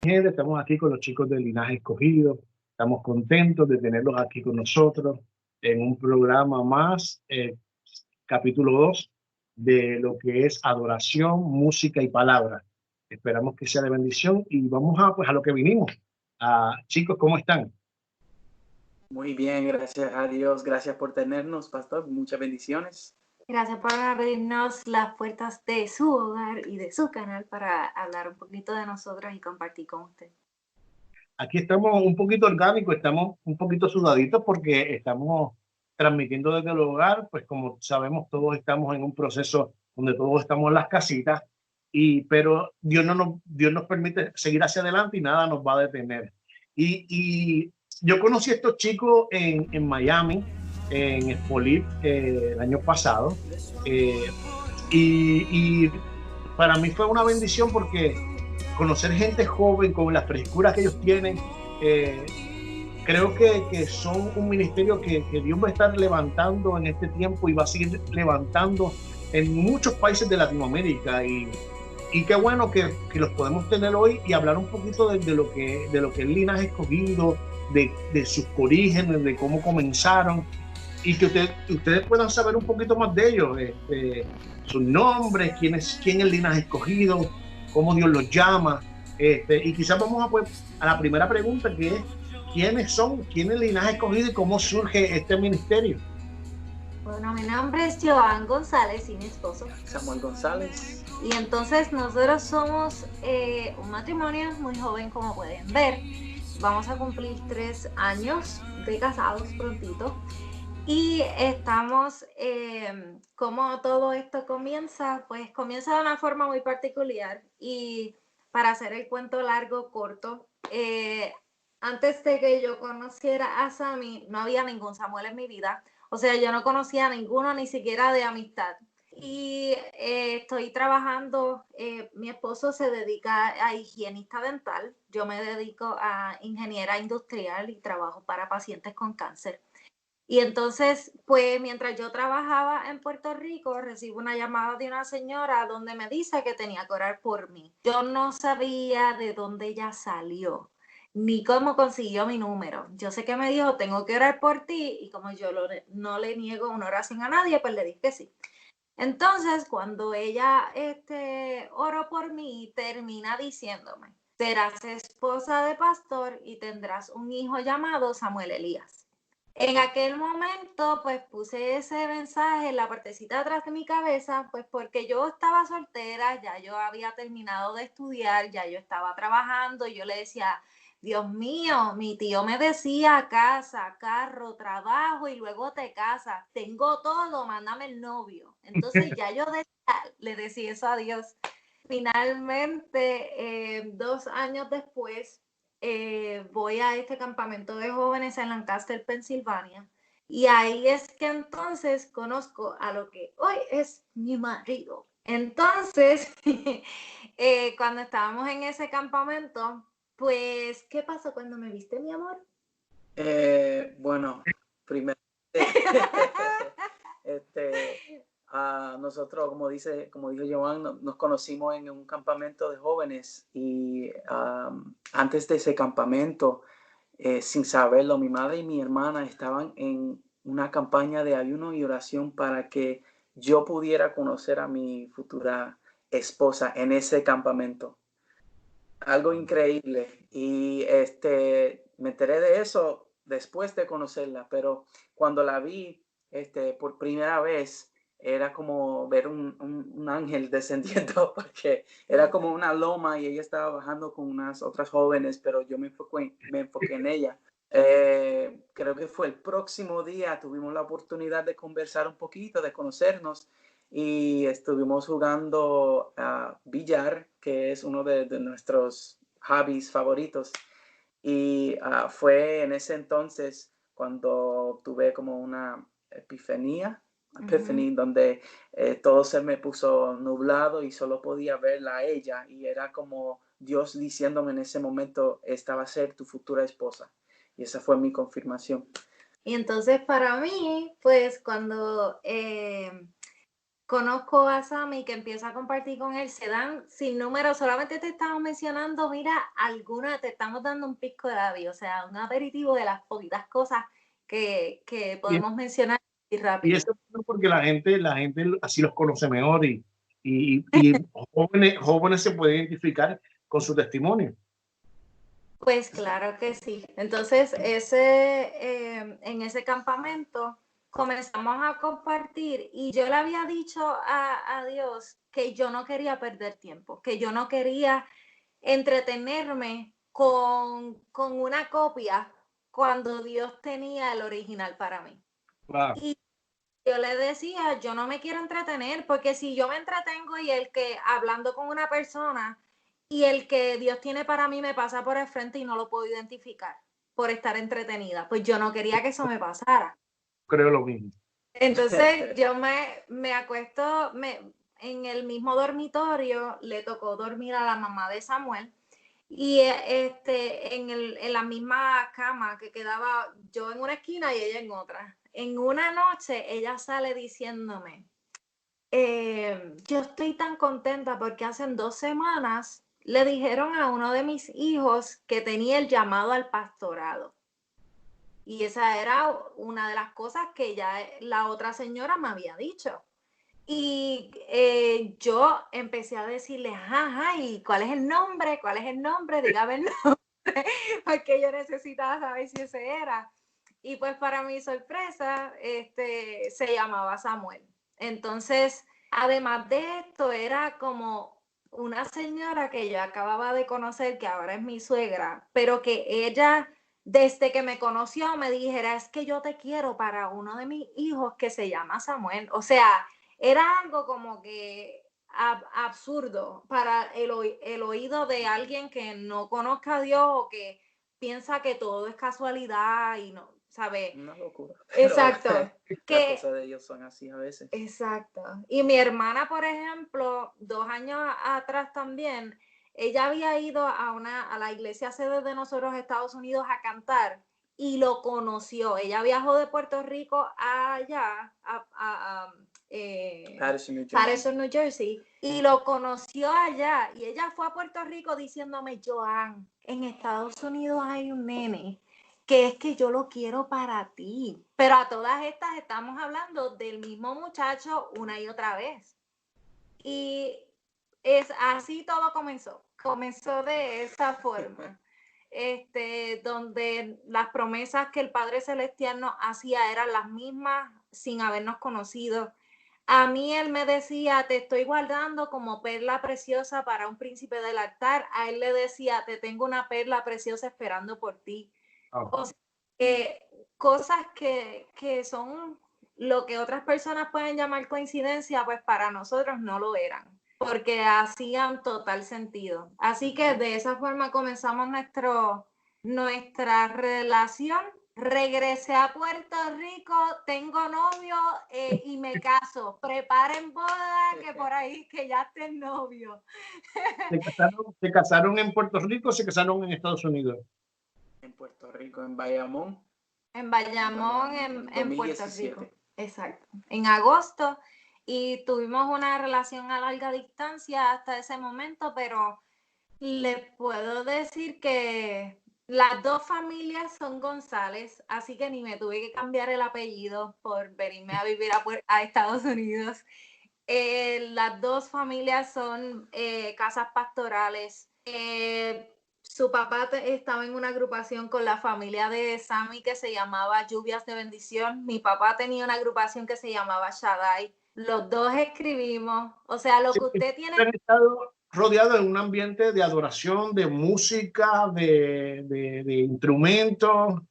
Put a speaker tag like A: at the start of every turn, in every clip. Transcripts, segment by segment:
A: Estamos aquí con los chicos del Linaje Escogido. Estamos contentos de tenerlos aquí con nosotros en un programa más, capítulo 2 de lo que es adoración, música y palabra. Esperamos que sea de bendición y vamos a lo que vinimos. Chicos, ¿cómo están?
B: Muy bien, gracias a Dios. Gracias por tenernos, pastor. Muchas bendiciones.
C: Gracias por abrirnos las puertas de su hogar y de su canal para hablar un poquito de nosotros y compartir con usted.
A: Aquí estamos un poquito orgánicos, estamos un poquito sudaditos porque estamos transmitiendo desde el hogar. Pues como sabemos, todos estamos en un proceso donde todos estamos en las casitas, pero Dios nos permite seguir hacia adelante y nada nos va a detener. Y yo conocí a estos chicos en Miami, en Expolip, el año pasado, y para mí fue una bendición porque conocer gente joven con la frescura que ellos tienen, creo que son un ministerio que Dios va a estar levantando en este tiempo y va a seguir levantando en muchos países de Latinoamérica. Y qué bueno que los podemos tener hoy y hablar un poquito de lo que es Linaje Escogido, de sus orígenes, de cómo comenzaron, y que ustedes puedan saber un poquito más de ellos, sus nombres, quién es Linaje Escogido, cómo Dios los llama, y quizás vamos a la primera pregunta, que es quién es Linaje Escogido y cómo surge este ministerio.
C: Bueno, mi nombre es Joan González y mi esposo
B: Samuel González.
C: Y entonces nosotros somos un matrimonio muy joven, como pueden ver. Vamos a cumplir 3 años de casados prontito. Y estamos, como todo esto comienza, pues comienza de una forma muy particular. Y para hacer el cuento largo, corto, antes de que yo conociera a Sammy, no había ningún Samuel en mi vida. O sea, yo no conocía a ninguno, ni siquiera de amistad. Y estoy trabajando, mi esposo se dedica a higienista dental, yo me dedico a ingeniera industrial y trabajo para pacientes con cáncer. Y entonces, pues mientras yo trabajaba en Puerto Rico, recibo una llamada de una señora donde me dice que tenía que orar por mí. Yo no sabía de dónde ella salió, ni cómo consiguió mi número. Yo sé que me dijo, tengo que orar por ti, y como yo no le niego una oración a nadie, pues le dije que sí. Entonces, cuando ella oró por mí, termina diciéndome, serás esposa de pastor y tendrás un hijo llamado Samuel Elías. En aquel momento, pues puse ese mensaje en la partecita de atrás de mi cabeza, pues porque yo estaba soltera, ya yo había terminado de estudiar, ya yo estaba trabajando, y yo le decía, Dios mío, mi tío me decía casa, carro, trabajo y luego te casas, tengo todo, mándame el novio. Entonces ya yo le decía eso a Dios. Finalmente, 2 años después, voy a este campamento de jóvenes en Lancaster, Pensilvania, y ahí es que entonces conozco a lo que hoy es mi marido. Entonces, cuando estábamos en ese campamento, pues, ¿qué pasó cuando me viste, mi amor?
B: Bueno, primero, nosotros, como dijo Joan, nos conocimos en un campamento de jóvenes y antes de ese campamento, sin saberlo, mi madre y mi hermana estaban en una campaña de ayuno y oración para que yo pudiera conocer a mi futura esposa en ese campamento. Algo increíble. Y me enteré de eso después de conocerla, pero cuando la vi por primera vez, era como ver un ángel descendiendo, porque era como una loma y ella estaba bajando con unas otras jóvenes, pero yo me enfoqué en ella. Creo que fue el próximo día, tuvimos la oportunidad de conversar un poquito, de conocernos, y estuvimos jugando a billar, que es uno de nuestros hobbies favoritos. Y fue en ese entonces cuando tuve como una epifanía, donde todo se me puso nublado y solo podía verla a ella, y era como Dios diciéndome en ese momento, esta va a ser tu futura esposa. Y esa fue mi confirmación.
C: Y entonces para mí, pues cuando conozco a Sammy, que empieza a compartir con él, se dan sin número, solamente te estamos mencionando, mira, alguna, te estamos dando un pisco de labio, o sea, un aperitivo de las poquitas cosas que podemos mencionar y rápido.
A: Y eso es porque la gente así los conoce mejor y jóvenes se pueden identificar con su testimonio.
C: Pues claro que sí. Entonces, en ese campamento comenzamos a compartir y yo le había dicho a Dios que yo no quería perder tiempo, que yo no quería entretenerme con una copia cuando Dios tenía el original para mí.
A: Wow.
C: Y yo le decía, yo no me quiero entretener, porque si yo me entretengo y el que hablando con una persona y el que Dios tiene para mí me pasa por el frente y no lo puedo identificar por estar entretenida, pues yo no quería que eso me pasara.
A: Creo lo mismo.
C: Entonces yo me acuesto en el mismo dormitorio, le tocó dormir a la mamá de Samuel y en la misma cama que quedaba yo en una esquina y ella en otra. En una noche ella sale diciéndome, yo estoy tan contenta porque hace 2 semanas le dijeron a uno de mis hijos que tenía el llamado al pastorado. Y esa era una de las cosas que ya la otra señora me había dicho. Y yo empecé a decirle, ajá, ¿y cuál es el nombre? ¿Cuál es el nombre? Dígame el nombre, porque yo necesitaba saber si ese era. Y pues para mi sorpresa, se llamaba Samuel. Entonces, además de esto, era como una señora que yo acababa de conocer, que ahora es mi suegra, pero que ella, desde que me conoció, me dijera, es que yo te quiero para uno de mis hijos que se llama Samuel. O sea, era algo como que absurdo para el oído de alguien que no conozca a Dios o que piensa que todo es casualidad y no, ¿sabes?
B: Una locura.
C: Exacto.
B: Las cosas de Dios son así a veces.
C: Exacto. Y mi hermana, por ejemplo, 2 años atrás también, ella había ido a la iglesia sede de nosotros, Estados Unidos, a cantar y lo conoció. Ella viajó de Puerto Rico allá, Patterson, New Jersey, y lo conoció allá. Y ella fue a Puerto Rico diciéndome, Joan, en Estados Unidos hay un nene que es que yo lo quiero para ti. Pero a todas estas estamos hablando del mismo muchacho una y otra vez. Y es así todo comenzó. Comenzó de esa forma. Donde las promesas que el Padre Celestial nos hacía eran las mismas sin habernos conocido. A mí él me decía, te estoy guardando como perla preciosa para un príncipe del altar. A él le decía, te tengo una perla preciosa esperando por ti. O sea, cosas que son lo que otras personas pueden llamar coincidencia, pues para nosotros no lo eran, porque hacían total sentido. Así que de esa forma comenzamos nuestra relación. Regresé a Puerto Rico, tengo novio y me caso. Preparen boda, que por ahí que ya esté el novio.
A: ¿Se casaron en Puerto Rico o se casaron en Estados Unidos?
B: En Puerto Rico, en Bayamón.
C: En Bayamón, en Puerto Rico. Exacto. En agosto. Y tuvimos una relación a larga distancia hasta ese momento, pero les puedo decir que las 2 familias son González, así que ni me tuve que cambiar el apellido por venirme a vivir a Estados Unidos. Las 2 familias son casas pastorales. Su papá estaba en una agrupación con la familia de Sammy que se llamaba Lluvias de Bendición. Mi papá tenía una agrupación que se llamaba Shaddai. Los 2 escribimos. O sea, lo que usted tiene...
A: Han estado rodeados en un ambiente de adoración, de música, de instrumentos,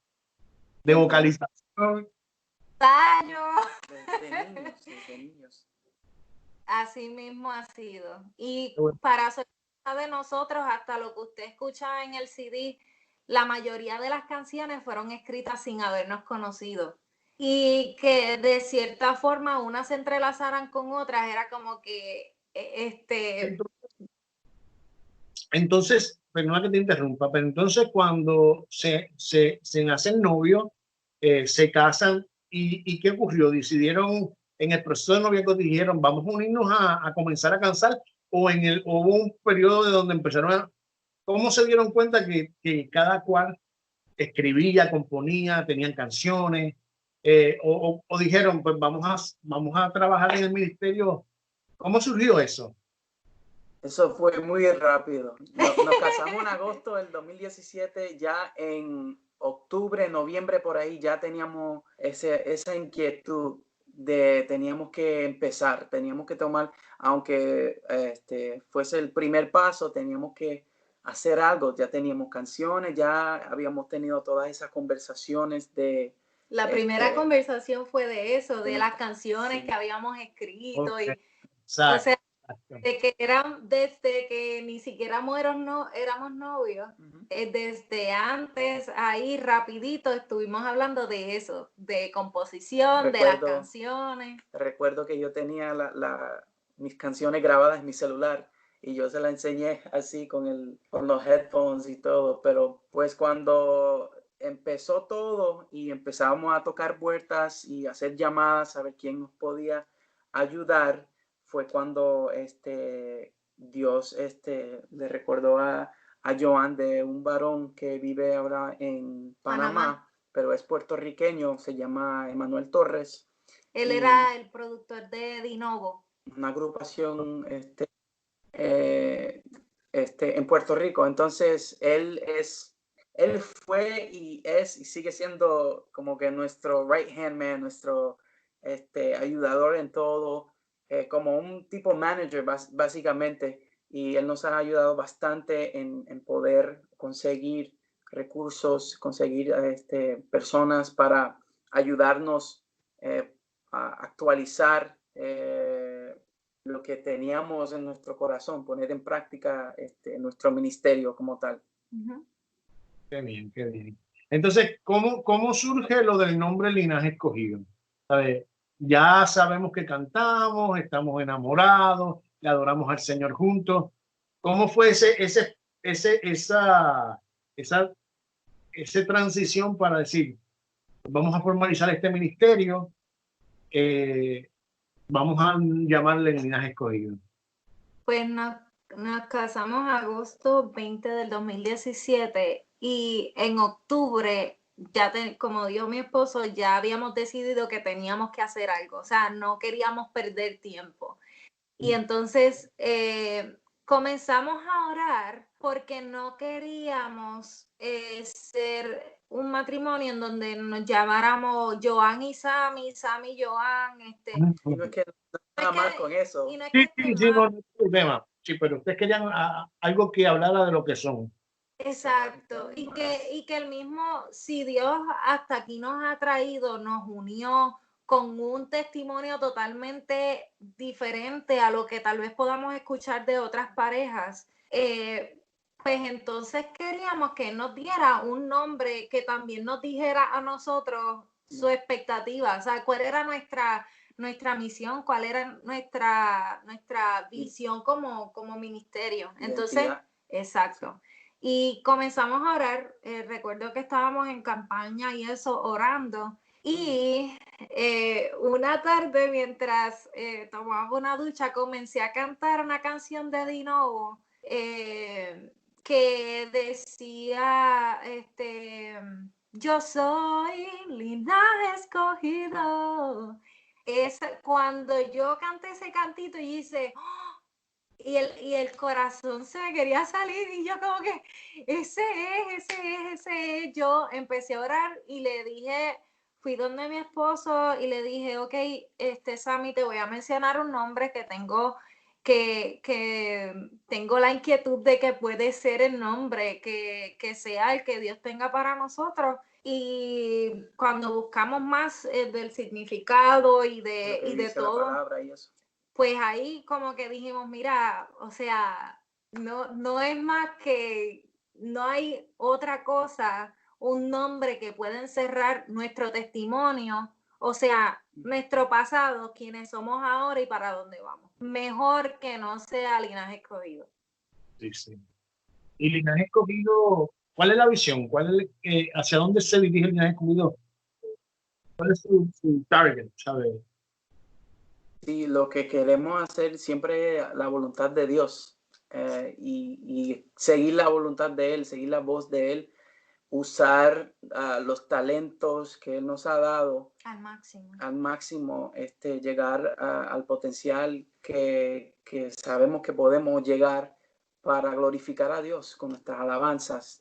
A: de vocalización.
B: De niños.
C: Así mismo ha sido. Y para sorpresa de nosotros, hasta lo que usted escucha en el CD, la mayoría de las canciones fueron escritas sin habernos conocido. Y que de cierta forma unas se entrelazaran con otras, era como que
A: Entonces, perdona que te interrumpa, pero entonces cuando se hacen novios, se casan, ¿y qué ocurrió? ¿Decidieron en el proceso de noviazgo dijeron, vamos a unirnos a comenzar a cantar, o hubo un periodo de donde empezaron a, ¿cómo se dieron cuenta que cada cual escribía, componía, tenían canciones, o dijeron, pues vamos a trabajar en el ministerio? ¿Cómo surgió eso?
B: Eso fue muy rápido. Nos casamos en agosto del 2017, ya en octubre, noviembre, por ahí ya teníamos esa inquietud de teníamos que empezar, teníamos que tomar, aunque fuese el primer paso, teníamos que hacer algo. Ya teníamos canciones, ya habíamos tenido todas esas conversaciones de...
C: La primera conversación fue de eso, de las canciones
B: sí,
C: que habíamos escrito.
A: Okay.
C: O sea, desde que ni siquiera éramos novios, desde antes, ahí rapidito estuvimos hablando de eso, de composición, de las canciones.
B: Recuerdo que yo tenía mis canciones grabadas en mi celular y yo se las enseñé así con los headphones y todo, pero pues cuando empezó todo y empezábamos a tocar puertas y hacer llamadas a ver quién nos podía ayudar, fue cuando Dios le recordó a Joan de un varón que vive ahora en Panamá, pero es puertorriqueño, se llama Emanuel Torres.
C: Él era el productor de Dinovo.
B: Una agrupación en Puerto Rico. Entonces, él fue y es y sigue siendo como que nuestro right hand man, nuestro ayudador en todo. Como un tipo manager básicamente, y él nos ha ayudado bastante en poder conseguir recursos, conseguir personas para ayudarnos a actualizar lo que teníamos en nuestro corazón, poner en práctica nuestro ministerio como tal.
A: Qué bien, qué bien. Entonces, ¿cómo surge lo del nombre Linaje Escogido? ¿Sabes? Ya sabemos que cantamos, estamos enamorados, le adoramos al Señor juntos. ¿Cómo fue esa transición para decir, vamos a formalizar este ministerio, vamos a llamarle Linaje Escogido?
C: Pues nos casamos en agosto 20 del 2017 y en octubre, como dijo mi esposo, ya habíamos decidido que teníamos que hacer algo, o sea, no queríamos perder tiempo. Y entonces comenzamos a orar porque no queríamos ser un matrimonio en donde nos llamáramos Joan y Sammy, Sammy y Joan.
B: No es que nada mal con eso.
C: No es
A: sí, no hay problema. Sí, pero ustedes querían algo que hablara de lo que son.
C: Exacto, y que el mismo, si Dios hasta aquí nos ha traído, nos unió con un testimonio totalmente diferente a lo que tal vez podamos escuchar de otras parejas, pues entonces queríamos que nos diera un nombre que también nos dijera a nosotros su expectativa, o sea, cuál era nuestra misión, cuál era nuestra visión como ministerio. Entonces, exacto. Y comenzamos a orar, recuerdo que estábamos en campaña y eso, orando. Y una tarde, mientras tomaba una ducha, comencé a cantar una canción de Dinovo que decía, yo soy linaje escogido. Cuando yo canté ese cantito y hice... Y el corazón se me quería salir y yo como que ese es. Yo empecé a orar y le dije, fui donde mi esposo y le dije, ok, Sammy, te voy a mencionar un nombre que tengo la inquietud de que puede ser el nombre que sea el que Dios tenga para nosotros. Y cuando buscamos más del significado y de todo,
B: la palabra y eso,
C: pues ahí como que dijimos, mira, o sea, no es más que, no hay otra cosa, un nombre que pueda encerrar nuestro testimonio, o sea, nuestro pasado, quienes somos ahora y para dónde vamos. Mejor que no sea Linaje Escogido.
A: Sí, sí. Y Linaje Escogido, ¿cuál es la visión? ¿Hacia dónde se dirige Linaje Escogido? ¿Cuál es su target, ¿sabes?
B: Sí, lo que queremos hacer siempre es la voluntad de Dios, y seguir la voluntad de Él, seguir la voz de Él, usar los talentos que Él nos ha dado al máximo, llegar al potencial que sabemos que podemos llegar para glorificar a Dios con nuestras alabanzas,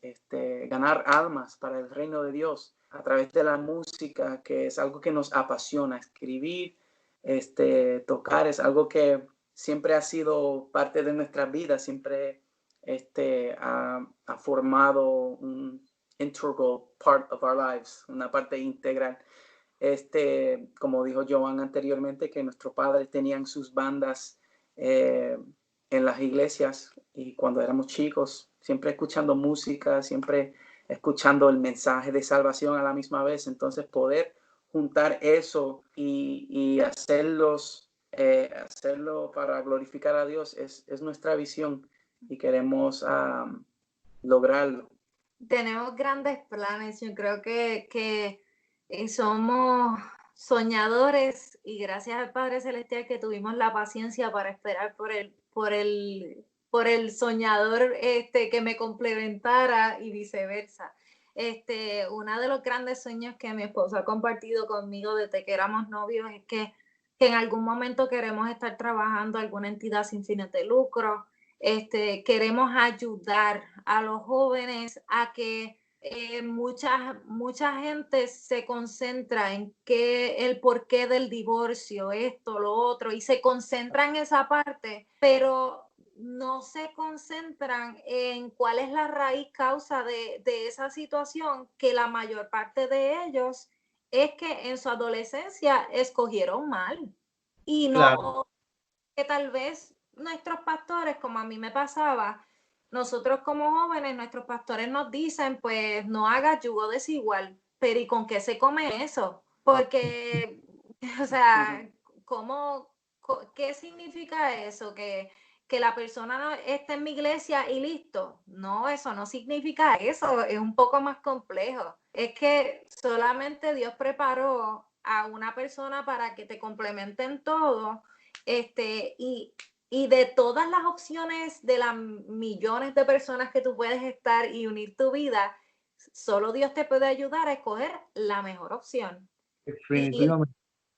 B: ganar almas para el reino de Dios a través de la música, que es algo que nos apasiona. Escribir, tocar es algo que siempre ha sido parte de nuestras vidas, siempre ha formado un integral part of our lives, una parte integral. Como dijo Joan anteriormente, que nuestros padres tenían sus bandas en las iglesias, y cuando éramos chicos, siempre escuchando música, siempre escuchando el mensaje de salvación a la misma vez. Entonces poder juntar eso y hacerlo para glorificar a Dios es nuestra visión, y queremos lograrlo.
C: Tenemos grandes planes. Yo creo que somos soñadores, y gracias al Padre Celestial que tuvimos la paciencia para esperar por el soñador que me complementara, y viceversa. Uno de los grandes sueños que mi esposo ha compartido conmigo desde que éramos novios es que en algún momento queremos estar trabajando en alguna entidad sin fines de lucro. Queremos ayudar a los jóvenes a que mucha gente se concentra en el porqué del divorcio, esto, lo otro, y se concentra en esa parte, pero no se concentran en cuál es la raíz causa de esa situación, que la mayor parte de ellos es que en su adolescencia escogieron mal, y no, claro, que tal vez nuestros pastores, como a mí me pasaba, nosotros como jóvenes, nuestros pastores nos dicen, pues no hagas yugo desigual, pero ¿y con qué se come eso? Porque, o sea, ¿qué significa eso? Que la persona no esté en mi iglesia y listo. No, eso no significa eso, es un poco más complejo. Es que solamente Dios preparó a una persona para que te complementen todo, y de todas las opciones de las millones de personas que tú puedes estar y unir tu vida, solo Dios te puede ayudar a escoger la mejor opción.
A: Definitivamente.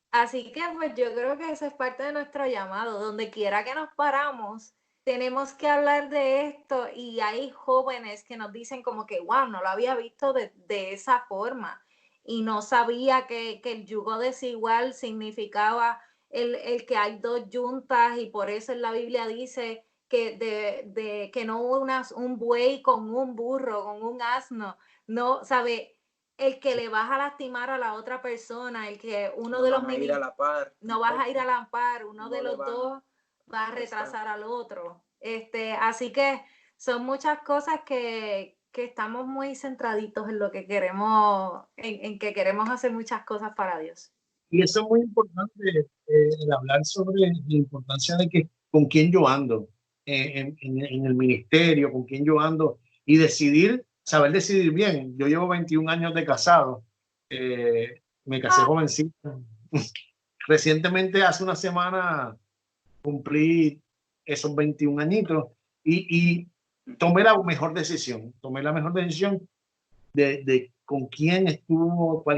C: Así que pues yo creo que eso es parte de nuestro llamado. Donde quiera que nos paramos, tenemos que hablar de esto, y hay jóvenes que nos dicen como que, wow, no lo había visto de esa forma, y no sabía que el yugo desigual significaba el que hay dos yuntas, y por eso en la Biblia dice que que no un buey con un burro, con un asno, no, ¿sabe? El que le vas a lastimar a la otra persona, el que uno de los
B: no vas a ir a la par,
C: uno de los dos va a retrasar al otro. Así que son muchas cosas que estamos muy centraditos en lo que queremos, en que queremos hacer muchas cosas para Dios.
A: Y eso es muy importante, el hablar sobre la importancia de que con quién yo ando en el ministerio, con quién yo ando, y saber decidir bien. Yo llevo 21 años de casado, me casé jovencito. Recientemente, hace una semana, cumplí esos 21 añitos, y tomé la mejor decisión. Tomé la mejor decisión de con quién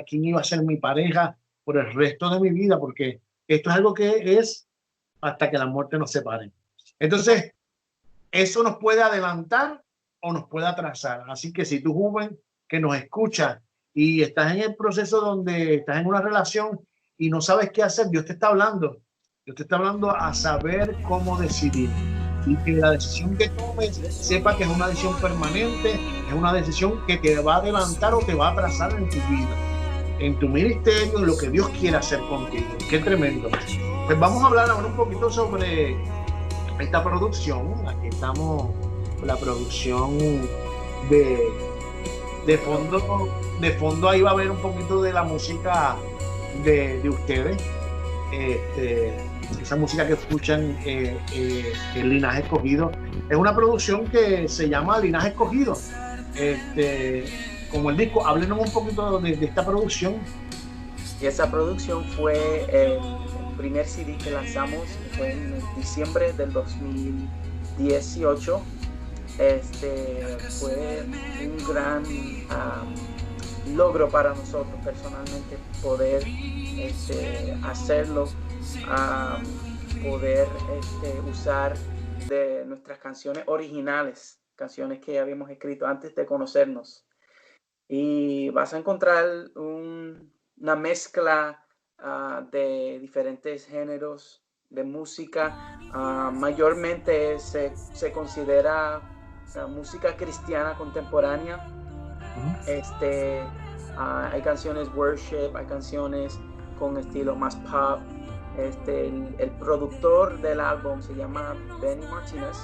A: quién iba a ser mi pareja por el resto de mi vida, porque esto es algo que es hasta que la muerte nos separe. Entonces, eso nos puede adelantar o nos puede atrasar. Así que si tú, joven, que nos escuchas y estás en el proceso donde estás en una relación y no sabes qué hacer, Dios te está hablando. Dios te está hablando a saber cómo decidir, y que la decisión que tomes sepa que es una decisión permanente, es una decisión que te va a adelantar o te va a atrasar en tu vida, en tu ministerio, en lo que Dios quiere hacer contigo. Qué tremendo. Pues vamos a hablar ahora un poquito sobre esta producción. Aquí estamos, la producción de fondo. De fondo ahí va a haber un poquito de la música de ustedes. Esa música que escuchan, el Linaje Escogido, es una producción que se llama Linaje Escogido. Como el disco, háblenos un poquito de esta producción.
B: Y esa producción fue primer CD que lanzamos, que fue en diciembre del 2018. Fue un gran logro para nosotros personalmente poder hacerlo, poder usar de nuestras canciones originales, canciones que habíamos escrito antes de conocernos. Y vas a encontrar una mezcla de diferentes géneros de música. Mayormente se considera música cristiana contemporánea. Hay canciones worship, hay canciones con estilo más pop. El productor del álbum se llama Benny Martinez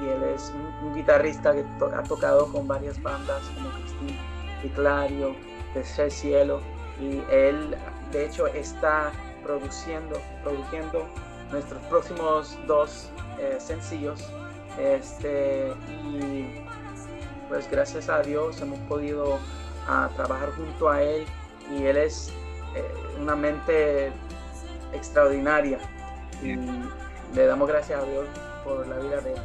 B: y él es un guitarrista que ha tocado con varias bandas como Cristina y Clario, Tercer Cielo, y él de hecho está produciendo nuestros próximos 2 sencillos, y pues gracias a Dios hemos podido trabajar junto a él, y él es una mente extraordinaria, y le damos gracias a Dios por la vida de él.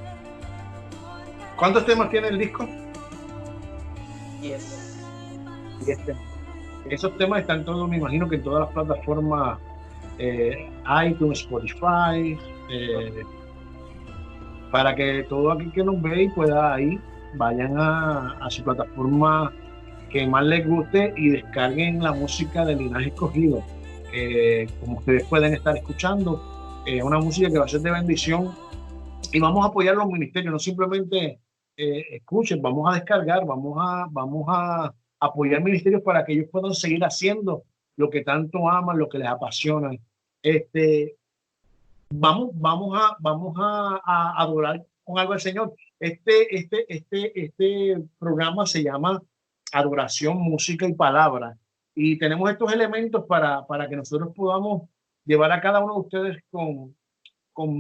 A: ¿Cuántos temas tiene el disco?
B: 10
A: temas. Esos temas están todos, me imagino que en todas las plataformas, iTunes, Spotify, para que todo aquel que nos ve y pueda ahí, vayan a su plataforma que más les guste y descarguen la música de Linaje Escogido. Como ustedes pueden estar escuchando, una música que va a ser de bendición, y vamos a apoyar los ministerios, no simplemente escuchen, vamos a descargar, vamos a apoyar ministerios para que ellos puedan seguir haciendo lo que tanto aman, lo que les apasiona. Vamos a adorar con algo al Señor. Este programa se llama Adoración, Música y Palabra, y tenemos estos elementos para que nosotros podamos llevar a cada uno de ustedes con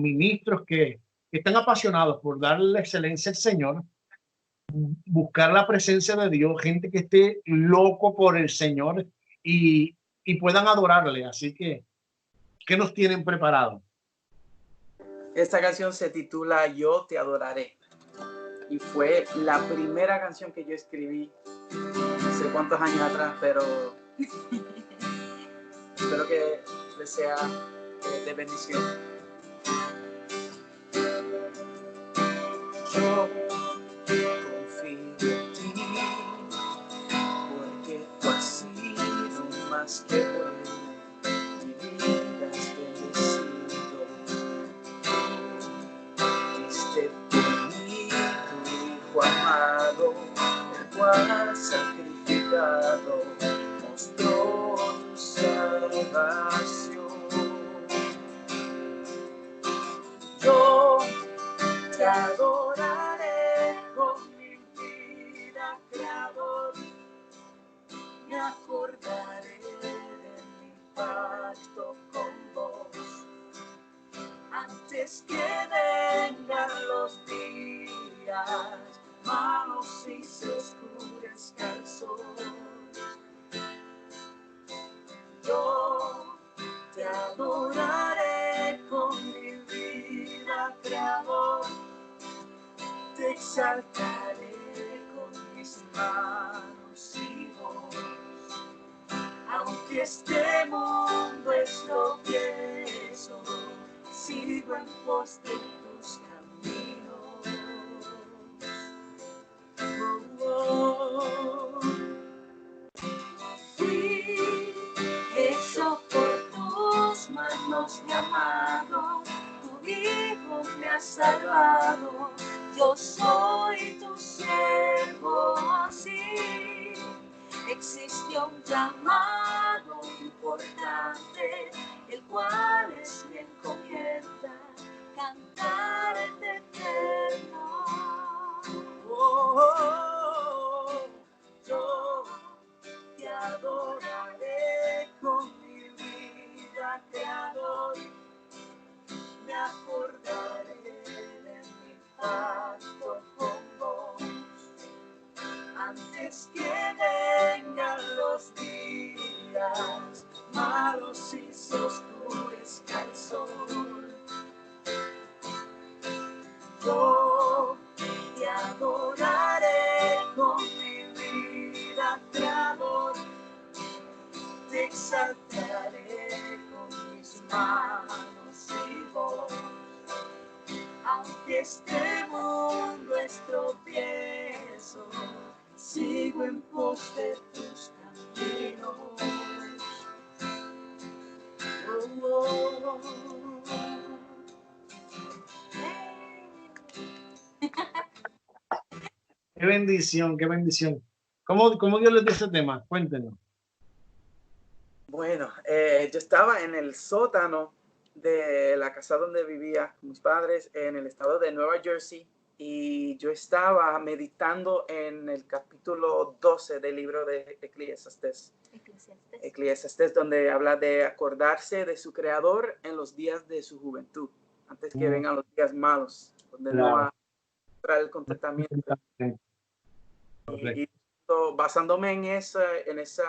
A: ministros que están apasionados por darle la excelencia al Señor, buscar la presencia de Dios, gente que esté loco por el Señor y puedan adorarle. Así que, ¿qué nos tienen preparado?
B: Esta canción se titula Yo te adoraré, y fue la primera canción que yo escribí no sé cuántos años atrás, pero espero que les sea de bendición. Yo confío en ti, porque tú has sido más que bueno, mi vida has bendecido. Tú diste por mí tu Hijo amado, el cual sacrificado mostró tu salvación. Yo te adoraré con mi vida, Creador, me acordaré de mi pacto con vos, antes que vengan los días malos y se oscurezca el sol. Yo te adoraré con mi vida, Creador, te exaltaré con mis manos y voz, aunque este mundo es tropiezo, sigo en pos de tus caminos. Fui hecho por tus manos, mi amado, tu Hijo me ha salvado. Yo soy tu siervo, sí. Existe un llamado importante, el cual es mi encomienda, cantarte eterno. Yo te adoraré con mi vida, Creador, me acordaré de mi pacto con vos, antes que vengan los días malos y se oscurezca tropiezo, sigo en pos de tus caminos. Oh, oh.
A: Qué bendición, qué bendición. ¿Cómo Dios les dio ese tema? Cuéntenos.
B: Bueno, yo estaba en el sótano de la casa donde vivía con mis padres en el estado de Nueva Jersey, y yo estaba meditando en el capítulo 12 del libro de Eclesiastés, donde habla de acordarse de su creador en los días de su juventud, antes que vengan los días malos, donde no va a traer el contentamiento. Y basándome en ese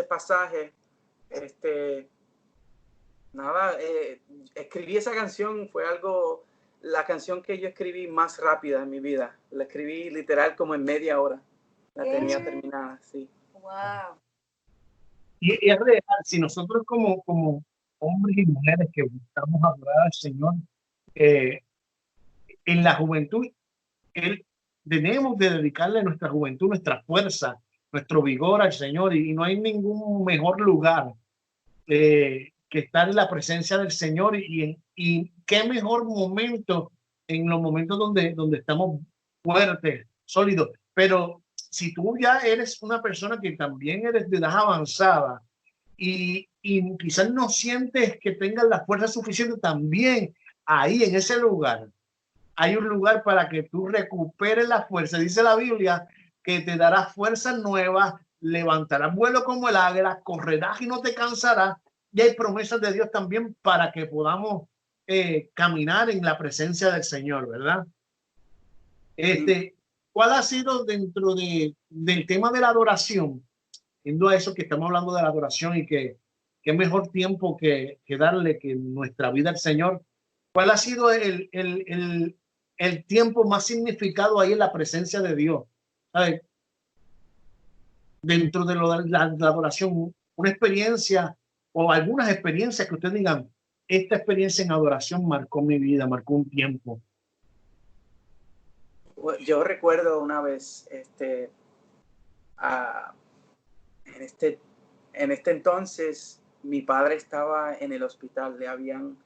B: pasaje, escribí esa canción. Fue la canción que yo escribí más rápida en mi vida. La escribí literal como en media hora. La tenía terminada, sí.
C: Wow.
A: Y es real, si nosotros como hombres y mujeres que buscamos adorar al Señor, en la juventud, tenemos de dedicarle nuestra juventud, nuestra fuerza, nuestro vigor al Señor, y no hay ningún mejor lugar que estar en la presencia del Señor, y qué mejor momento en los momentos donde estamos fuertes, sólidos. Pero si tú ya eres una persona que también eres de edad avanzada y quizás no sientes que tengas la fuerza suficiente, también ahí en ese lugar hay un lugar para que tú recuperes la fuerza. Dice la Biblia que te dará fuerzas nuevas, levantarás vuelo como el águila, correrás y no te cansarás. Y hay promesas de Dios también para que podamos caminar en la presencia del Señor, ¿verdad? ¿Cuál ha sido dentro del tema de la adoración? Viendo a eso que estamos hablando de la adoración, y que qué mejor tiempo que darle que nuestra vida al Señor. ¿Cuál ha sido el tiempo más significado ahí en la presencia de Dios? ¿Sabes? Dentro de la adoración, una experiencia o algunas experiencias que ustedes digan, esta experiencia en adoración marcó mi vida, marcó un tiempo.
B: Yo recuerdo una vez, en este entonces, mi padre estaba en el hospital. Le habían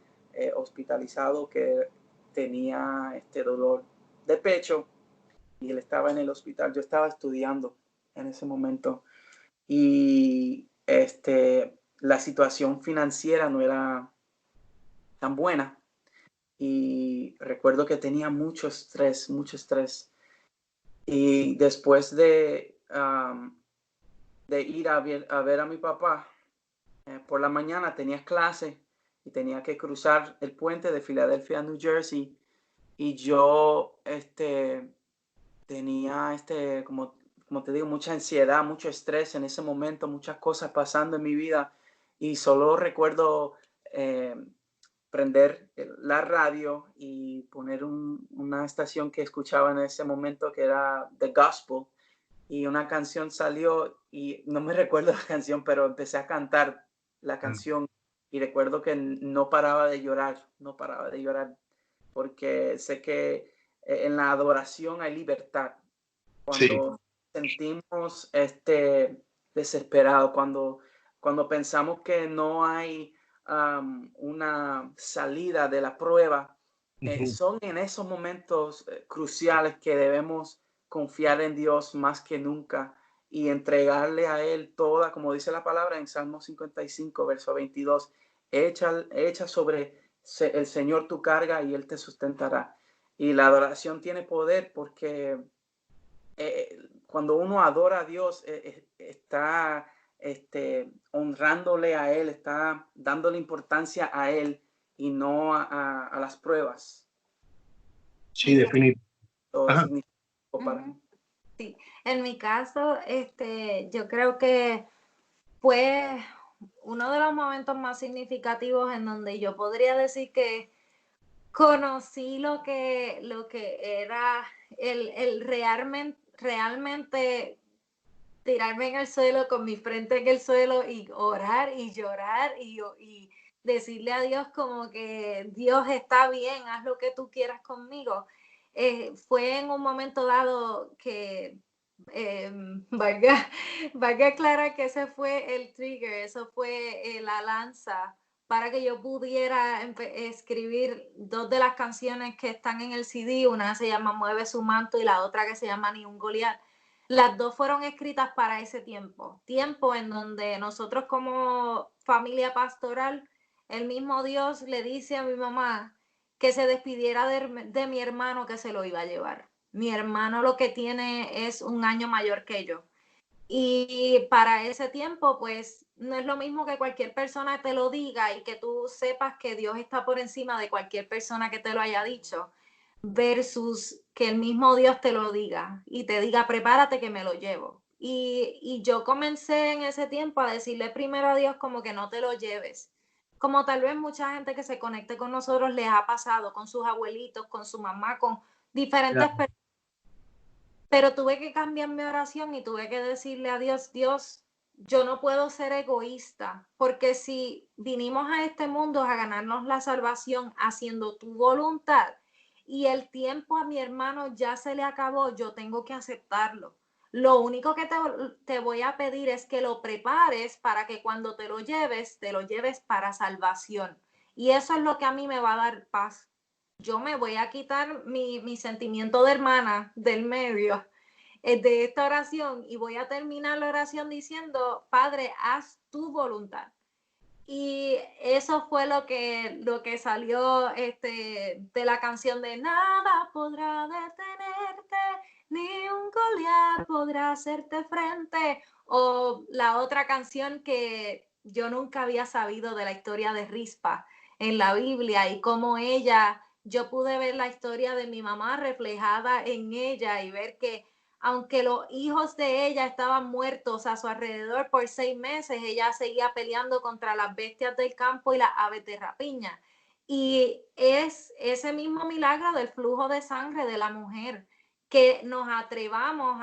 B: hospitalizado, que tenía dolor de pecho, y él estaba en el hospital. Yo estaba estudiando en ese momento, y la situación financiera no era tan buena, y recuerdo que tenía mucho estrés. Y después de ir a ver a mi papá, por la mañana tenía clase y tenía que cruzar el puente de Filadelfia a New Jersey, y yo tenía como te digo, mucha ansiedad, mucho estrés en ese momento, muchas cosas pasando en mi vida, y solo recuerdo prender la radio y poner una estación que escuchaba en ese momento, que era The Gospel, y una canción salió, y no me recuerdo la canción, pero empecé a cantar la canción, y recuerdo que no paraba de llorar, porque sé que en la adoración hay libertad. Cuando sentimos desesperados, cuando pensamos que no hay una salida de la prueba, son en esos momentos cruciales que debemos confiar en Dios más que nunca y entregarle a Él toda, como dice la palabra en Salmo 55, verso 22, echa sobre el Señor tu carga y Él te sustentará. Y la adoración tiene poder, porque cuando uno adora a Dios, está honrándole a Él, está dándole importancia a Él y no a las pruebas.
A: Sí, definitivamente.
B: Para mí.
C: Sí, en mi caso, yo creo que fue uno de los momentos más significativos en donde yo podría decir que conocí lo que era el realmente tirarme en el suelo con mi frente en el suelo y orar y llorar y decirle a Dios como que Dios está bien, haz lo que tú quieras conmigo. fue en un momento dado que, valga aclarar que ese fue el trigger, eso fue la lanza para que yo pudiera escribir 2 de las canciones que están en el CD. Una se llama Mueve su manto y la otra que se llama Ni un Goliat. Las 2 fueron escritas para ese tiempo en donde nosotros como familia pastoral, el mismo Dios le dice a mi mamá que se despidiera de mi hermano, que se lo iba a llevar. Mi hermano lo que tiene es 1 año mayor que yo. Y para ese tiempo, pues, no es lo mismo que cualquier persona te lo diga y que tú sepas que Dios está por encima de cualquier persona que te lo haya dicho, versus que el mismo Dios te lo diga y te diga, prepárate que me lo llevo. Y yo comencé en ese tiempo a decirle primero a Dios como que no te lo lleves. Como tal vez mucha gente que se conecte con nosotros les ha pasado, con sus abuelitos, con su mamá, con diferentes personas. Pero tuve que cambiar mi oración y tuve que decirle a Dios, Dios, yo no puedo ser egoísta, porque si vinimos a este mundo a ganarnos la salvación haciendo tu voluntad y el tiempo a mi hermano ya se le acabó, yo tengo que aceptarlo. Lo único que te voy a pedir es que lo prepares para que cuando te lo lleves para salvación. Y eso es lo que a mí me va a dar paz. Yo me voy a quitar mi sentimiento de hermana del medio de esta oración y voy a terminar la oración diciendo, Padre, haz tu voluntad. Y eso fue lo que salió de la canción de Nada podrá detenerte, ni un Goliat podrá hacerte frente. O la otra canción que yo nunca había sabido de la historia de Rispa en la Biblia y cómo yo pude ver la historia de mi mamá reflejada en ella y ver que aunque los hijos de ella estaban muertos a su alrededor por 6 meses, ella seguía peleando contra las bestias del campo y las aves de rapiña. Y es ese mismo milagro del flujo de sangre de la mujer, que nos atrevamos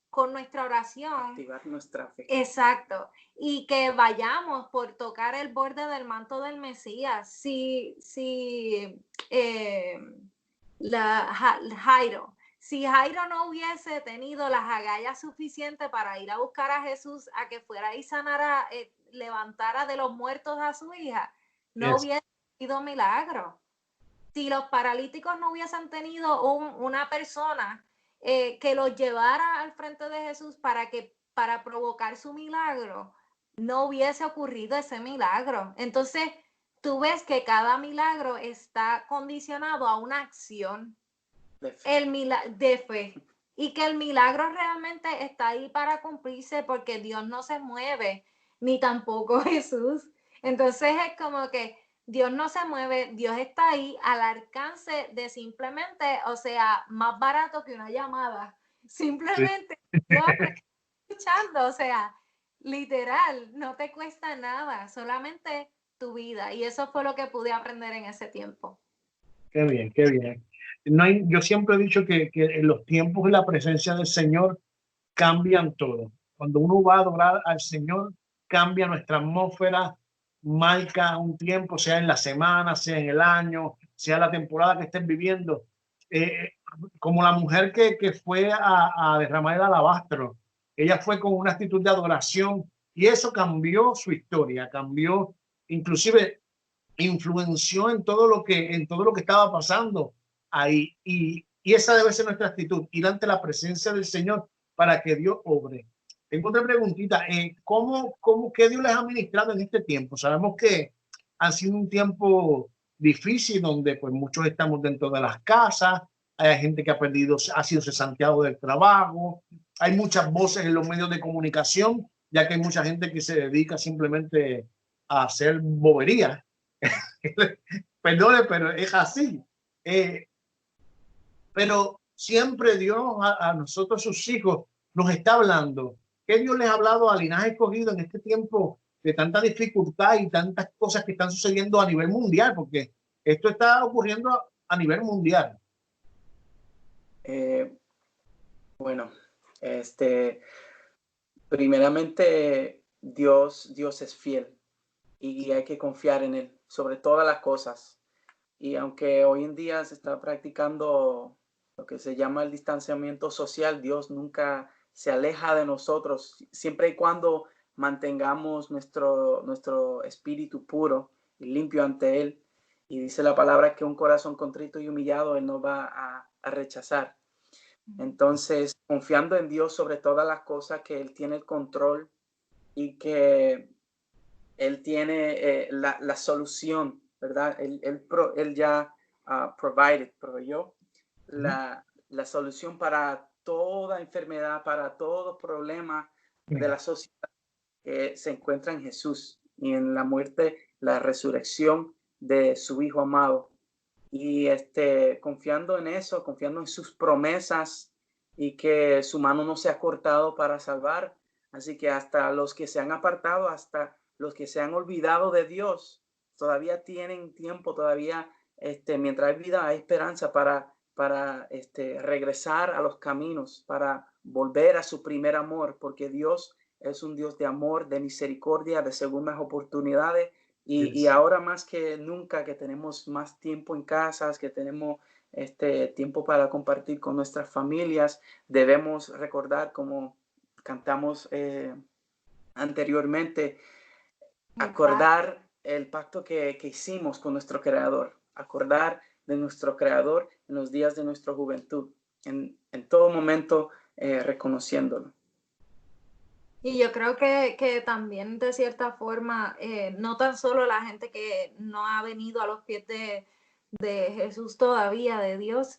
C: con nuestra oración.
B: Activar nuestra fe.
C: Exacto. Y que vayamos por tocar el borde del manto del Mesías. Si Jairo no hubiese tenido las agallas suficientes para ir a buscar a Jesús, a que fuera y sanara, levantara de los muertos a su hija, no hubiese sido milagro. Si los paralíticos no hubiesen tenido una persona que los llevara al frente de Jesús para provocar su milagro, no hubiese ocurrido ese milagro. Entonces, tú ves que cada milagro está condicionado a una acción de fe, y que el milagro realmente está ahí para cumplirse porque Dios no se mueve, ni tampoco Jesús. Entonces es como que Dios no se mueve, Dios está ahí al alcance de simplemente, o sea, más barato que una llamada. Simplemente Dios está escuchando, o sea, literal, no te cuesta nada, solamente tu vida. Y eso fue lo que pude aprender en ese tiempo.
A: Qué bien, qué bien. Yo siempre he dicho que en los tiempos y la presencia del Señor cambian todo. Cuando uno va a adorar al Señor, cambia nuestra atmósfera, marca un tiempo, sea en la semana, sea en el año, sea la temporada que estén viviendo. Como la mujer que fue a derramar el alabastro, ella fue con una actitud de adoración y eso cambió su historia, cambió, inclusive influenció en todo lo que estaba pasando ahí. Y esa debe ser nuestra actitud, ir ante la presencia del Señor para que Dios obre. Tengo otra preguntita. ¿Qué Dios les ha ministrado en este tiempo? Sabemos que ha sido un tiempo difícil donde pues muchos estamos dentro de las casas, hay gente que ha sido cesanteado del trabajo, hay muchas voces en los medios de comunicación, ya que hay mucha gente que se dedica simplemente a hacer boberías. Perdone, pero es así. Pero siempre Dios a nosotros, sus hijos, nos está hablando. ¿Qué Dios les ha hablado al linaje escogido en este tiempo de tanta dificultad y tantas cosas que están sucediendo a nivel mundial? Porque esto está ocurriendo a nivel mundial.
B: Bueno, primeramente Dios es fiel y hay que confiar en Él sobre todas las cosas. Y aunque hoy en día se está practicando lo que se llama el distanciamiento social, Dios nunca se aleja de nosotros, siempre y cuando mantengamos nuestro espíritu puro y limpio ante Él. Y dice la palabra que un corazón contrito y humillado Él no va a rechazar. Entonces, confiando en Dios sobre todas las cosas, que Él tiene el control y que Él tiene la solución, ¿verdad? Él ya proveyó la solución para toda enfermedad, para todo problema de la sociedad, que se encuentra en Jesús y en la muerte, la resurrección de su Hijo amado. Y confiando en eso, confiando en sus promesas y que su mano no se ha cortado para salvar. Así que hasta los que se han apartado, hasta los que se han olvidado de Dios, todavía tienen tiempo, todavía mientras hay vida hay esperanza para regresar a los caminos, para volver a su primer amor, porque Dios es un Dios de amor, de misericordia, de segundas oportunidades. Y ahora más que nunca, que tenemos más tiempo en casas, que tenemos tiempo para compartir con nuestras familias, debemos recordar, como cantamos anteriormente, acordar el pacto que hicimos con nuestro Creador, acordar de nuestro Creador en los días de nuestra juventud, en todo momento reconociéndolo.
C: Y yo creo que también de cierta forma, no tan solo la gente que no ha venido a los pies de Jesús todavía, de Dios,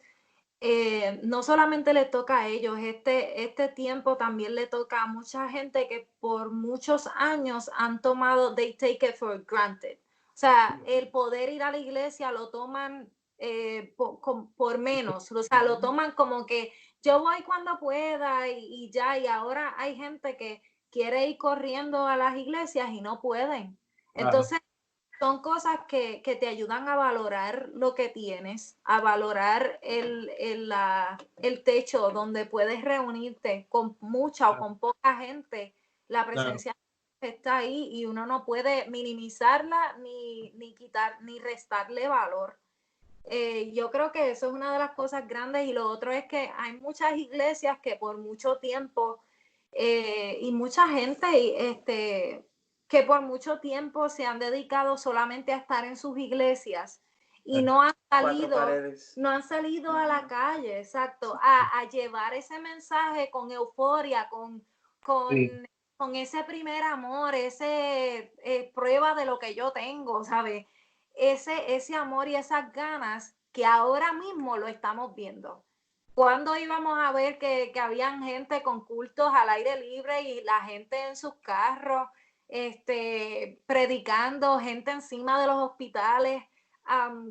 C: no solamente le toca a ellos, este tiempo también le toca a mucha gente que por muchos años han tomado, they take it for granted. O sea, el poder ir a la iglesia lo toman por menos, o sea, lo toman como que yo voy cuando pueda y ya, y ahora hay gente que quiere ir corriendo a las iglesias y no pueden. Entonces, son cosas que te ayudan a valorar lo que tienes, a valorar el techo donde puedes reunirte con mucha o con poca gente. La presencia está ahí y uno no puede minimizarla ni quitar ni restarle valor. Yo creo que eso es una de las cosas grandes, y lo otro es que hay muchas iglesias que por mucho tiempo y mucha gente que por mucho tiempo se han dedicado solamente a estar en sus iglesias y no han salido a la calle, exacto, a llevar ese mensaje con euforia, con ese primer amor, ese prueba de lo que yo tengo, ¿sabes? Ese amor y esas ganas que ahora mismo lo estamos viendo. ¿Cuándo íbamos a ver que habían gente con cultos al aire libre y la gente en sus carros, predicando, gente encima de los hospitales,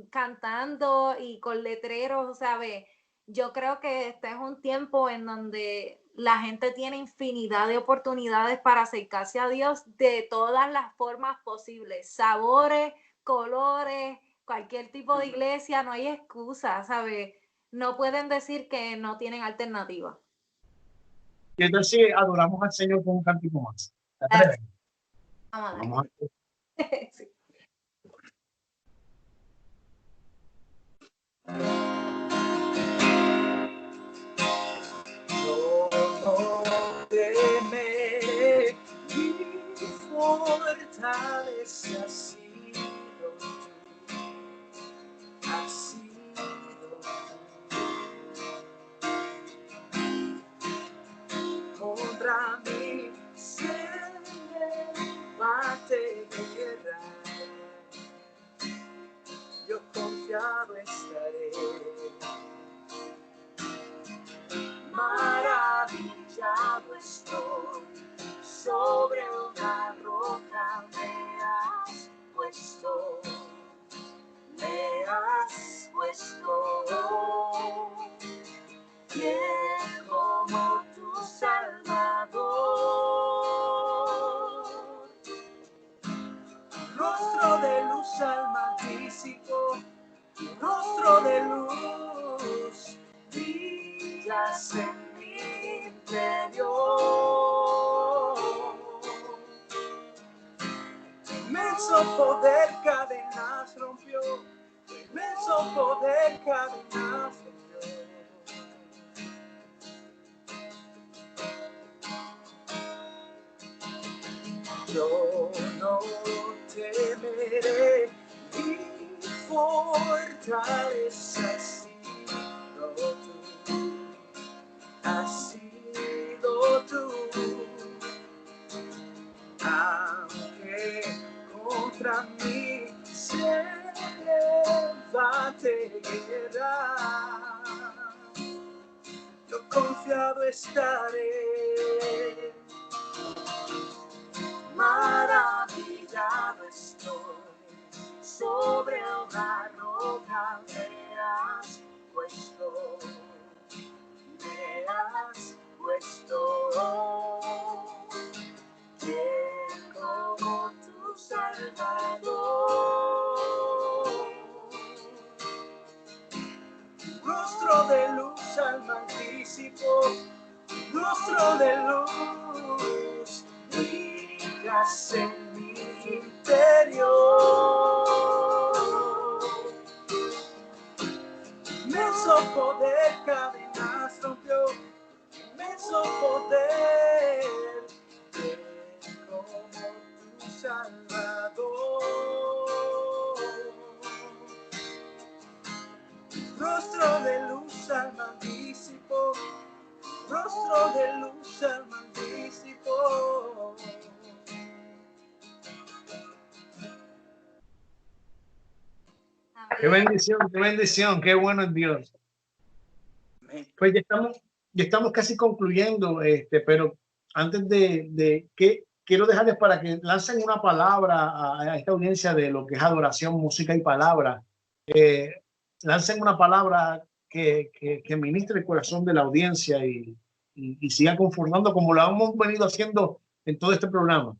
C: cantando y con letreros, ¿sabes? Yo creo que este es un tiempo en donde la gente tiene infinidad de oportunidades para acercarse a Dios de todas las formas posibles, sabores, colores, cualquier tipo de iglesia, no hay excusa, ¿sabes? No pueden decir que no tienen alternativa.
A: Y entonces adoramos al Señor con un cántico más. ¿Te atreves? Vamos a ver. Sí.
B: Yo no temeré, mi fortaleza ha sido contra mí se bate guerra, yo confiado estaré, maravillado estoy, sobre una roca me has puesto, ¿quién como tu Salvador? Rostro de luz al Altísimo, rostro de luz, brillas en mi interior. Inmenso poder cadenas rompió, Menso poder caminar. Yo no temeré, mi fortaleza has sido tú, has sido tú. Aunque contra mí se levante guerra, yo confiado estaré. Maravillado estoy, sobre una roca me has puesto, ¿quién como tu Salvador? Rostro de luz al magnífico, rostro de luz, brillas en mi interior. Inmenso poder cadenas rompió, inmenso poder, como tu Salvador. Rostro de luz al magnífico, rostro de luz al magnífico.
A: Qué bendición, qué bueno es Dios. Pues ya estamos casi concluyendo, pero antes de que quiero dejarles para que lancen una palabra a esta audiencia de lo que es adoración, música y palabra. Lancen una palabra que ministre el corazón de la audiencia y siga confortando como lo hemos venido haciendo en todo este programa.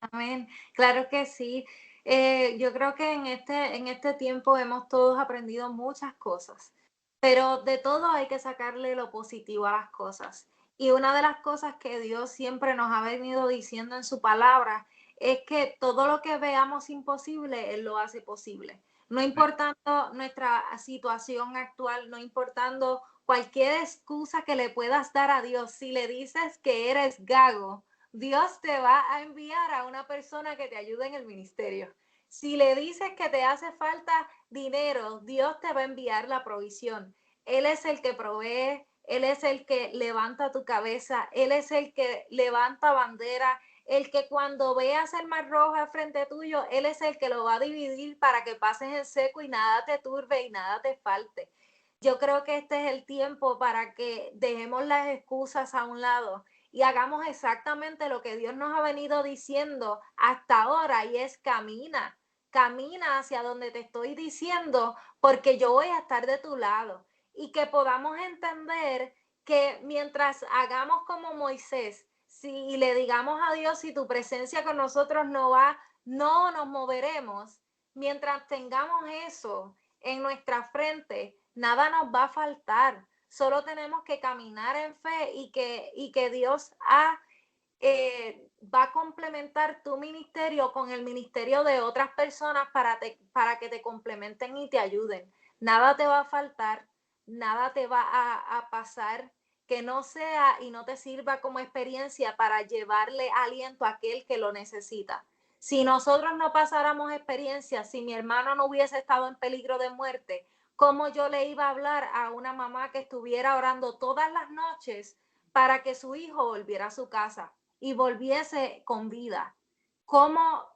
C: Amén. Claro que sí. Yo creo que en este tiempo hemos todos aprendido muchas cosas, pero de todo hay que sacarle lo positivo a las cosas. Y una de las cosas que Dios siempre nos ha venido diciendo en su palabra es que todo lo que veamos imposible, Él lo hace posible. No importando nuestra situación actual, no importando cualquier excusa que le puedas dar a Dios, si le dices que eres gago, Dios te va a enviar a una persona que te ayude en el ministerio. Si le dices que te hace falta dinero, Dios te va a enviar la provisión. Él es el que provee, Él es el que levanta tu cabeza, Él es el que levanta bandera, el que cuando veas el mar rojo al frente tuyo, Él es el que lo va a dividir para que pases en seco y nada te turbe y nada te falte. Yo creo que este es el tiempo para que dejemos las excusas a un lado y hagamos exactamente lo que Dios nos ha venido diciendo hasta ahora, y es camina hacia donde te estoy diciendo, porque yo voy a estar de tu lado. Y que podamos entender que mientras hagamos como Moisés, y le digamos a Dios, si tu presencia con nosotros no va, no nos moveremos. Mientras tengamos eso en nuestra frente, nada nos va a faltar. Solo tenemos que caminar en fe y que Dios va a complementar tu ministerio con el ministerio de otras personas para que te complementen y te ayuden. Nada te va a faltar, nada te va a pasar que no sea y no te sirva como experiencia para llevarle aliento a aquel que lo necesita. Si nosotros no pasáramos experiencia, si mi hermano no hubiese estado en peligro de muerte, ¿cómo yo le iba a hablar a una mamá que estuviera orando todas las noches para que su hijo volviera a su casa y volviese con vida? ¿Cómo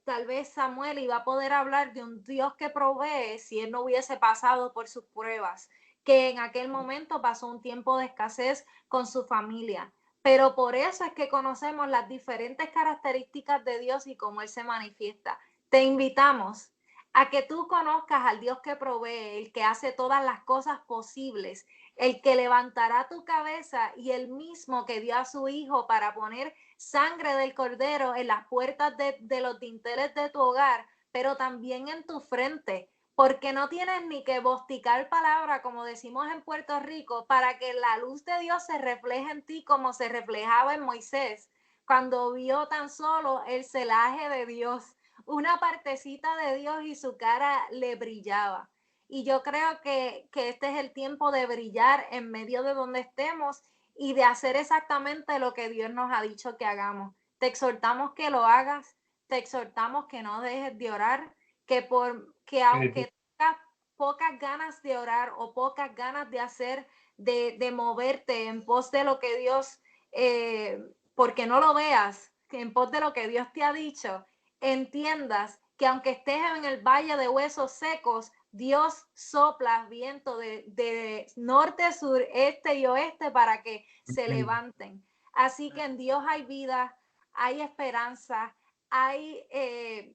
C: tal vez Samuel iba a poder hablar de un Dios que provee si él no hubiese pasado por sus pruebas? Que en aquel momento pasó un tiempo de escasez con su familia. Pero por eso es que conocemos las diferentes características de Dios y cómo Él se manifiesta. Te invitamos a que tú conozcas al Dios que provee, el que hace todas las cosas posibles, el que levantará tu cabeza y el mismo que dio a su hijo para poner sangre del cordero en las puertas de los dinteles de tu hogar, pero también en tu frente, porque no tienes ni que bosticar palabra, como decimos en Puerto Rico, para que la luz de Dios se refleje en ti como se reflejaba en Moisés, cuando vio tan solo el celaje de Dios, una partecita de Dios y su cara le brillaba. Y yo creo que este es el tiempo de brillar en medio de donde estemos y de hacer exactamente lo que Dios nos ha dicho que hagamos. Te exhortamos que lo hagas, te exhortamos que no dejes de orar, que aunque tengas pocas ganas de orar o pocas ganas de hacer, de moverte en pos de lo que Dios, porque no lo veas, en pos de lo que Dios te ha dicho, entiendas que aunque estés en el valle de huesos secos, Dios sopla viento de norte, sur, este y oeste para que se levanten. Así que en Dios hay vida, hay esperanza, hay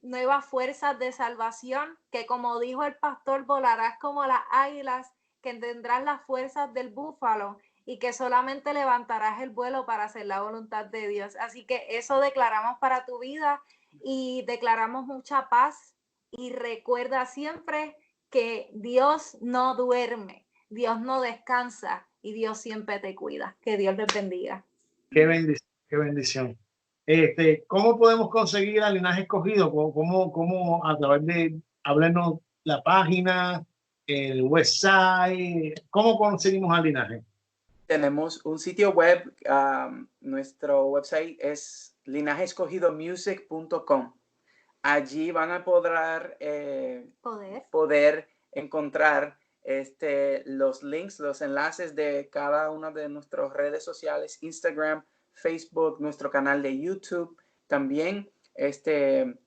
C: nuevas fuerzas de salvación, que como dijo el pastor, volarás como las águilas, que tendrás las fuerzas del búfalo y que solamente levantarás el vuelo para hacer la voluntad de Dios. Así que eso declaramos para tu vida y declaramos mucha paz, y recuerda siempre que Dios no duerme, Dios no descansa y Dios siempre te cuida. Que Dios les bendiga.
A: Qué bendición, qué bendición. ¿Cómo podemos conseguir al Linaje Escogido? ¿Cómo a través de, háblenos la página, el website? ¿Cómo conseguimos al Linaje?
B: Tenemos un sitio web, nuestro website es linajescogidomusic.com. Allí van a poder encontrar los links, los enlaces de cada una de nuestras redes sociales, Instagram, Facebook, nuestro canal de YouTube. También estén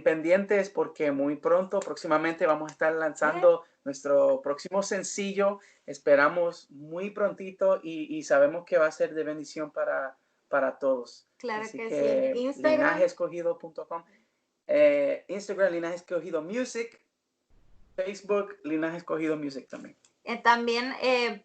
B: pendientes porque muy pronto, próximamente, vamos a estar lanzando nuestro próximo sencillo. Esperamos muy prontito y sabemos que va a ser de bendición para todos.
C: Claro.
B: Así
C: que sí. Instagram.
B: linajescogido.com. Instagram, Linaje Escogido Music. Facebook, Linaje Escogido Music también.
C: También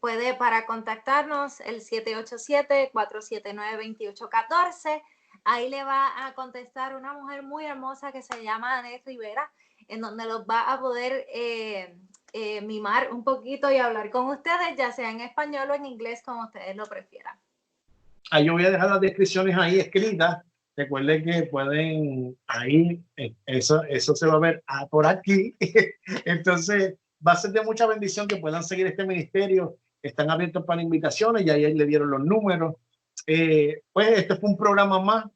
C: puede, para contactarnos, el 787-479-2814. Ahí le va a contestar una mujer muy hermosa que se llama Anet Rivera, en donde los va a poder mimar un poquito y hablar con ustedes, ya sea en español o en inglés, como ustedes lo prefieran.
A: Yo voy a dejar las descripciones ahí escritas. Recuerden que pueden ahí, eso se va a ver por aquí. Entonces va a ser de mucha bendición que puedan seguir este ministerio. Están abiertos para invitaciones y ahí le dieron los números. Pues este fue un programa más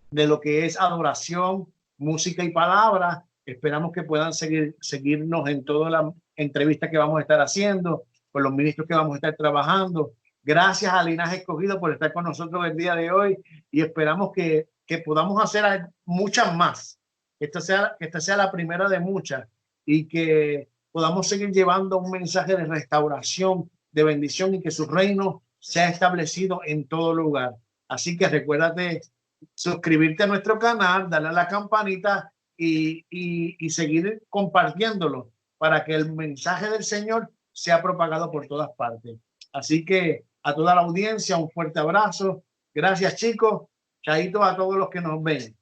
A: de lo que es adoración, música y palabra. Esperamos que puedan seguirnos en todas las entrevistas que vamos a estar haciendo, con los ministros que vamos a estar trabajando. Gracias a Linaje Escogido por estar con nosotros el día de hoy y esperamos que podamos hacer muchas más. Esta sea la primera de muchas y que podamos seguir llevando un mensaje de restauración, de bendición y que su reino sea establecido en todo lugar. Así que recuérdate suscribirte a nuestro canal, darle a la campanita y seguir compartiéndolo para que el mensaje del Señor sea propagado por todas partes. Así que a toda la audiencia, un fuerte abrazo. Gracias, chicos. Chaito a todos los que nos ven.